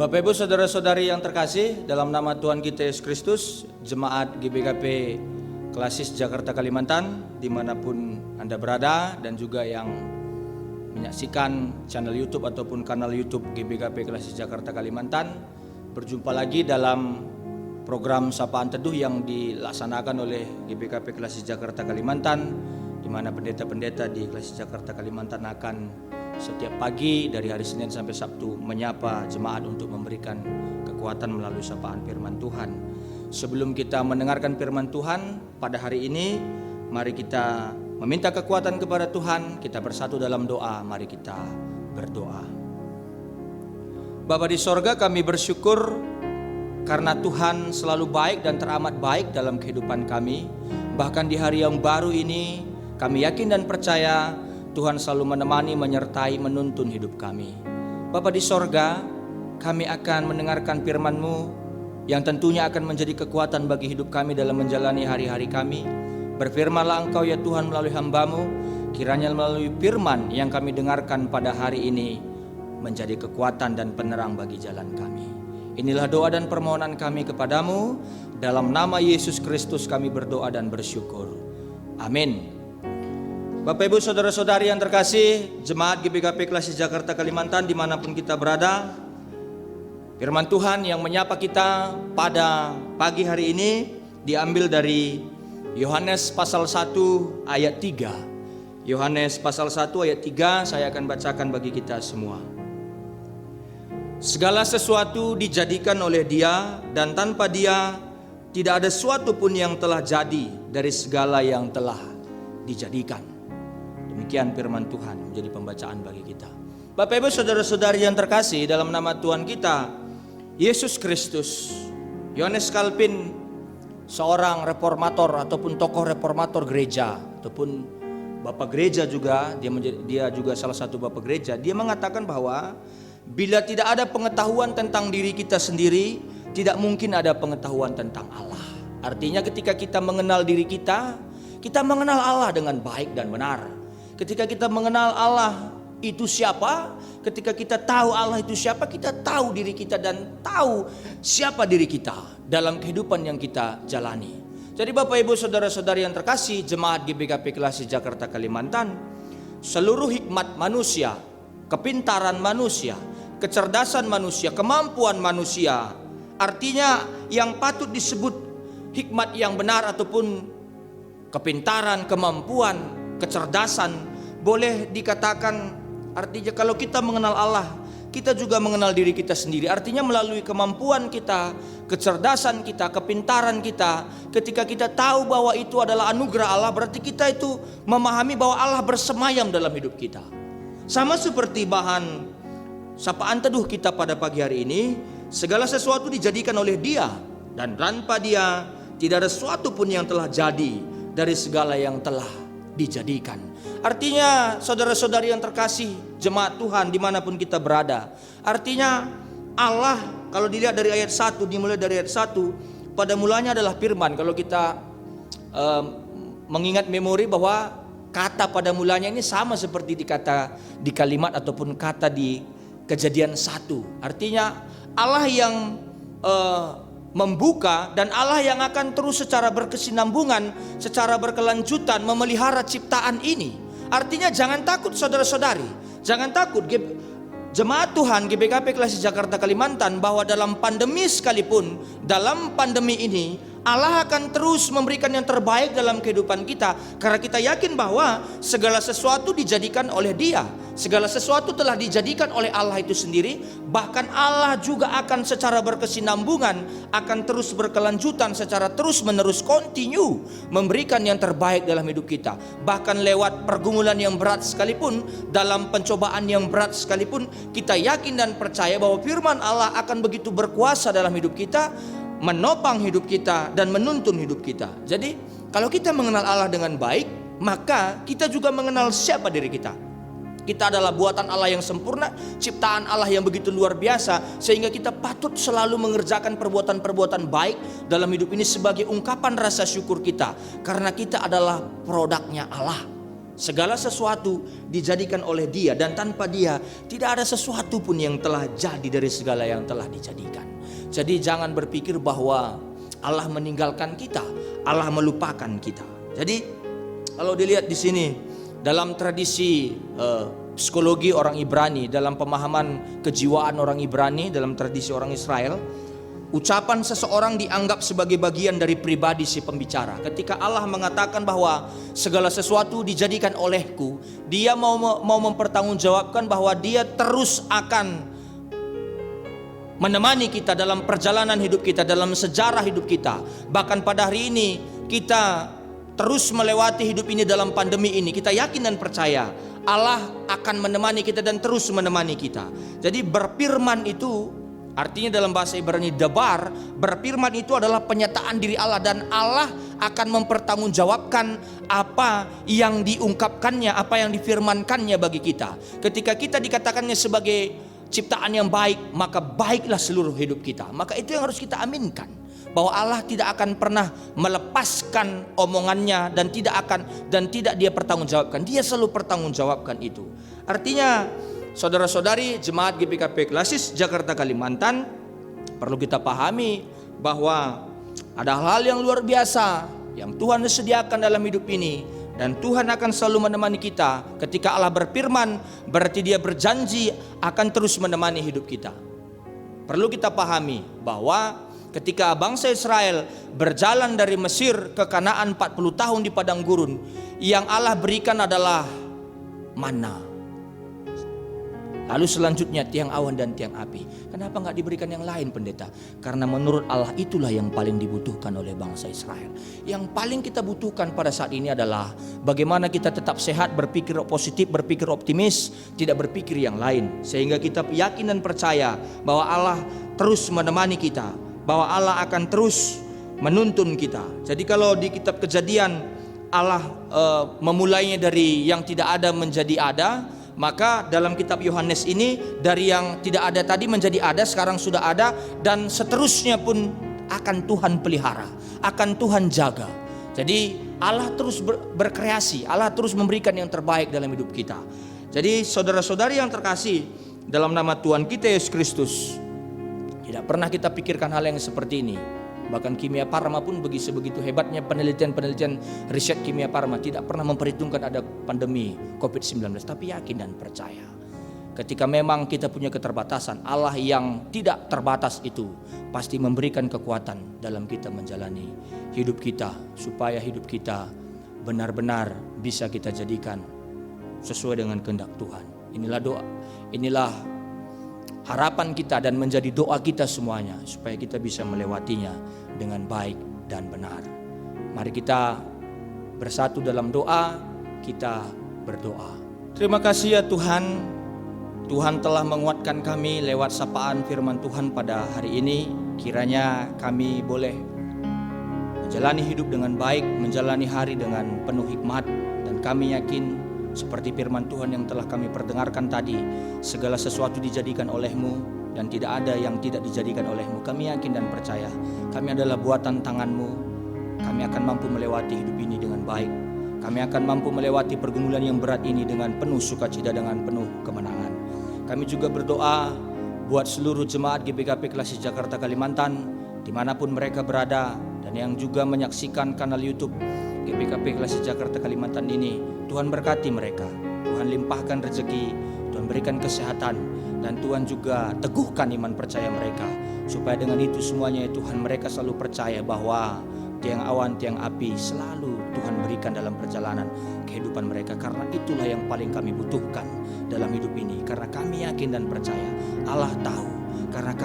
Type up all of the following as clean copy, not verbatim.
Bapak Ibu Saudara-saudari yang terkasih, dalam nama Tuhan kita Yesus Kristus, Jemaat GBKP Klasis Jakarta Kalimantan, dimanapun Anda berada, dan juga yang menyaksikan channel YouTube ataupun kanal YouTube GBKP Klasis Jakarta Kalimantan, berjumpa lagi dalam program Sapaan Teduh yang dilaksanakan oleh GBKP Klasis Jakarta Kalimantan, di mana pendeta-pendeta di Klasis Jakarta Kalimantan akan setiap pagi dari hari Senin sampai Sabtu menyapa jemaat untuk memberikan kekuatan melalui sapaan firman Tuhan. Sebelum kita mendengarkan firman Tuhan pada hari ini, mari kita meminta kekuatan kepada Tuhan. Kita bersatu dalam doa, mari kita berdoa. Bapa di sorga, kami bersyukur karena Tuhan selalu baik dan teramat baik dalam kehidupan kami. Bahkan di hari yang baru ini, kami yakin dan percaya Tuhan selalu menemani, menyertai, menuntun hidup kami. Bapa di sorga, kami akan mendengarkan firman-Mu yang tentunya akan menjadi kekuatan bagi hidup kami dalam menjalani hari-hari kami. Berfirmanlah Engkau ya Tuhan melalui hamba-Mu, kiranya melalui firman yang kami dengarkan pada hari ini menjadi kekuatan dan penerang bagi jalan kami. Inilah doa dan permohonan kami kepadamu, dalam nama Yesus Kristus kami berdoa dan bersyukur. Amin. Bapak Ibu Saudara-saudari yang terkasih, Jemaat GBKP Klasis Jakarta Kalimantan dimanapun kita berada, firman Tuhan yang menyapa kita pada pagi hari ini diambil dari Yohanes pasal 1 ayat 3. Yohanes pasal 1 ayat 3 saya akan bacakan bagi kita semua. Segala sesuatu dijadikan oleh Dia, dan tanpa Dia tidak ada sesuatu pun yang telah jadi dari segala yang telah dijadikan. Demikian firman Tuhan menjadi pembacaan bagi kita. Bapak Ibu Saudara-saudari yang terkasih, dalam nama Tuhan kita Yesus Kristus, Yohanes Calvin, seorang reformator ataupun tokoh reformator gereja ataupun bapak gereja juga, dia juga salah satu bapak gereja. Dia mengatakan bahwa bila tidak ada pengetahuan tentang diri kita sendiri, tidak mungkin ada pengetahuan tentang Allah. Artinya ketika kita mengenal diri kita mengenal Allah dengan baik dan benar. Ketika kita mengenal Allah itu siapa, ketika kita tahu Allah itu siapa, kita tahu diri kita dan tahu siapa diri kita dalam kehidupan yang kita jalani. Jadi Bapak Ibu Saudara-saudari yang terkasih, Jemaat GBKP Klasis Jakarta Kalimantan, seluruh hikmat manusia, kepintaran manusia, kecerdasan manusia, kemampuan manusia, artinya yang patut disebut hikmat yang benar ataupun kepintaran, kemampuan, kecerdasan, boleh dikatakan artinya kalau kita mengenal Allah, kita juga mengenal diri kita sendiri. Artinya melalui kemampuan kita, kecerdasan kita, kepintaran kita, ketika kita tahu bahwa itu adalah anugerah Allah, berarti kita itu memahami bahwa Allah bersemayam dalam hidup kita. Sama seperti bahan sapaan teduh kita pada pagi hari ini, segala sesuatu dijadikan oleh Dia, dan tanpa Dia tidak ada sesuatu pun yang telah jadi dari segala yang telah dijadikan. Artinya saudara-saudari yang terkasih, jemaat Tuhan dimanapun kita berada, artinya Allah kalau dilihat dari ayat 1, dimulai dari ayat 1, pada mulanya adalah firman. Kalau kita mengingat memori bahwa kata pada mulanya ini sama seperti di kalimat ataupun kata di Kejadian 1. Artinya Allah yang membuka dan Allah yang akan terus secara berkesinambungan, secara berkelanjutan memelihara ciptaan ini. Artinya jangan takut saudara-saudari, jangan takut jemaat Tuhan GBKP Klasis Jakarta Kalimantan, bahwa dalam pandemi sekalipun, dalam pandemi ini Allah akan terus memberikan yang terbaik dalam kehidupan kita, karena kita yakin bahwa segala sesuatu dijadikan oleh Dia, segala sesuatu telah dijadikan oleh Allah itu sendiri. Bahkan Allah juga akan secara berkesinambungan, akan terus berkelanjutan secara terus menerus, continue memberikan yang terbaik dalam hidup kita. Bahkan lewat pergumulan yang berat sekalipun, dalam pencobaan yang berat sekalipun, kita yakin dan percaya bahwa firman Allah akan begitu berkuasa dalam hidup kita, menopang hidup kita dan menuntun hidup kita. Jadi kalau kita mengenal Allah dengan baik, maka kita juga mengenal siapa diri kita. Kita adalah buatan Allah yang sempurna, ciptaan Allah yang begitu luar biasa, sehingga kita patut selalu mengerjakan perbuatan-perbuatan baik dalam hidup ini sebagai ungkapan rasa syukur kita, karena kita adalah produknya Allah. Segala sesuatu dijadikan oleh Dia, dan tanpa Dia tidak ada sesuatu pun yang telah jadi dari segala yang telah dijadikan. Jadi jangan berpikir bahwa Allah meninggalkan kita, Allah melupakan kita. Jadi kalau dilihat di sini dalam tradisi psikologi orang Ibrani, dalam pemahaman kejiwaan orang Ibrani, dalam tradisi orang Israel, ucapan seseorang dianggap sebagai bagian dari pribadi si pembicara. Ketika Allah mengatakan bahwa segala sesuatu dijadikan olehku, Dia mau mempertanggungjawabkan bahwa Dia terus akan menemani kita dalam perjalanan hidup kita, dalam sejarah hidup kita. Bahkan pada hari ini kita terus melewati hidup ini dalam pandemi ini. Kita yakin dan percaya Allah akan menemani kita dan terus menemani kita. Jadi berfirman itu artinya dalam bahasa Ibrani dabar, berfirman itu adalah penyataan diri Allah, dan Allah akan mempertanggungjawabkan apa yang diungkapkannya, apa yang difirmankannya bagi kita. Ketika kita dikatakannya sebagai ciptaan yang baik, maka baiklah seluruh hidup kita. Maka itu yang harus kita aminkan, bahwa Allah tidak akan pernah melepaskan omongannya dan tidak Dia pertanggungjawabkan. Dia selalu pertanggungjawabkan itu. Artinya saudara-saudari jemaat GPKP Klasis Jakarta Kalimantan, perlu kita pahami bahwa ada hal-hal yang luar biasa yang Tuhan sediakan dalam hidup ini, dan Tuhan akan selalu menemani kita. Ketika Allah berfirman, berarti Dia berjanji akan terus menemani hidup kita. Perlu kita pahami bahwa ketika bangsa Israel berjalan dari Mesir ke Kanaan 40 tahun di padang gurun, yang Allah berikan adalah manna. Lalu selanjutnya tiang awan dan tiang api. Kenapa nggak diberikan yang lain, pendeta? Karena menurut Allah itulah yang paling dibutuhkan oleh bangsa Israel. Yang paling kita butuhkan pada saat ini adalah bagaimana kita tetap sehat, berpikir positif, berpikir optimis, tidak berpikir yang lain. Sehingga kita yakin dan percaya bahwa Allah terus menemani kita, bahwa Allah akan terus menuntun kita. Jadi kalau di kitab Kejadian Allah memulainya dari yang tidak ada menjadi ada, maka dalam kitab Yohanes ini dari yang tidak ada tadi menjadi ada, sekarang sudah ada, dan seterusnya pun akan Tuhan pelihara, akan Tuhan jaga. Jadi Allah terus berkreasi, Allah terus memberikan yang terbaik dalam hidup kita. Jadi saudara-saudari yang terkasih, dalam nama Tuhan kita Yesus Kristus, tidak pernah kita pikirkan hal yang seperti ini. Bahkan Kimia Farma pun begitu hebatnya penelitian riset Kimia Farma tidak pernah memperhitungkan ada pandemi COVID-19. Tapi yakin dan percaya, ketika memang kita punya keterbatasan, Allah yang tidak terbatas itu pasti memberikan kekuatan dalam kita menjalani hidup kita, supaya hidup kita benar-benar bisa kita jadikan sesuai dengan kehendak Tuhan. Inilah doa, inilah harapan kita dan menjadi doa kita semuanya, supaya kita bisa melewatinya dengan baik dan benar. Mari kita bersatu dalam doa, kita berdoa. Terima kasih ya Tuhan, Tuhan telah menguatkan kami lewat sapaan firman Tuhan pada hari ini. Kiranya kami boleh menjalani hidup dengan baik, menjalani hari dengan penuh hikmat, dan kami yakin seperti firman Tuhan yang telah kami perdengarkan tadi, segala sesuatu dijadikan oleh-Mu dan tidak ada yang tidak dijadikan oleh-Mu. Kami yakin dan percaya kami adalah buatan tangan-Mu. Kami akan mampu melewati hidup ini dengan baik. Kami akan mampu melewati pergumulan yang berat ini dengan penuh sukacita, dengan penuh kemenangan. Kami juga berdoa buat seluruh jemaat GPKP Klasis Jakarta Kalimantan, dimanapun mereka berada, dan yang juga menyaksikan kanal YouTube GPKP Klasis Jakarta Kalimantan ini. Tuhan berkati mereka, Tuhan limpahkan rezeki, Tuhan berikan kesehatan, dan Tuhan juga teguhkan iman percaya mereka, supaya dengan itu semuanya Tuhan, mereka selalu percaya bahwa tiang awan, tiang api selalu Tuhan berikan dalam perjalanan kehidupan mereka. Karena itulah yang paling kami butuhkan dalam hidup ini. Karena kami yakin dan percaya Allah tahu, karena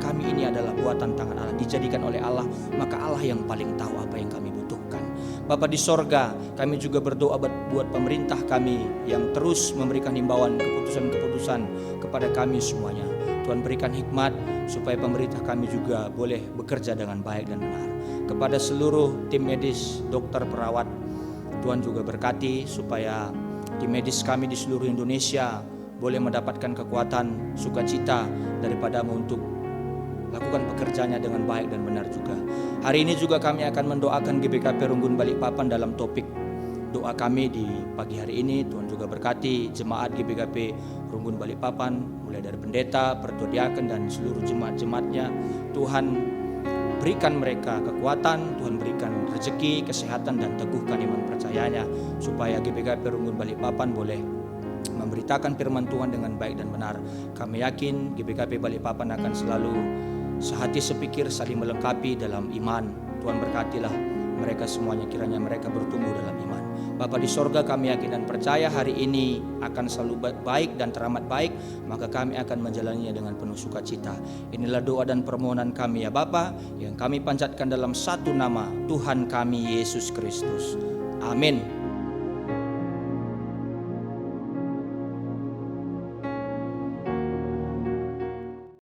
kami ini adalah buatan tangan Allah, dijadikan oleh Allah, maka Allah yang paling tahu apa yang kami butuhkan. Bapa di sorga, kami juga berdoa buat pemerintah kami yang terus memberikan himbauan, keputusan-keputusan kepada kami semuanya. Tuhan berikan hikmat supaya pemerintah kami juga boleh bekerja dengan baik dan benar. Kepada seluruh tim medis, dokter, perawat, Tuhan juga berkati supaya tim medis kami di seluruh Indonesia boleh mendapatkan kekuatan, sukacita daripada-Mu untuk lakukan pekerjaannya dengan baik dan benar juga. Hari ini juga kami akan mendoakan GBKP Runggun Balikpapan dalam topik doa kami di pagi hari ini. Tuhan juga berkati jemaat GBKP Runggun Balikpapan, mulai dari pendeta, pertua diaken, dan seluruh jemaat-jemaatnya. Tuhan berikan mereka kekuatan, Tuhan berikan rezeki, kesehatan, dan teguhkan iman percayanya, supaya GBKP Runggun Balikpapan boleh memberitakan firman Tuhan dengan baik dan benar. Kami yakin GBKP Balikpapan akan selalu sehati sepikir, saling melengkapi dalam iman. Tuhan berkatilah mereka semuanya, kiranya mereka bertumbuh dalam iman. Bapa di sorga, kami yakin dan percaya hari ini akan selalu baik dan teramat baik, maka kami akan menjalaninya dengan penuh sukacita. Inilah doa dan permohonan kami ya Bapa, yang kami panjatkan dalam satu nama, Tuhan kami Yesus Kristus. Amin.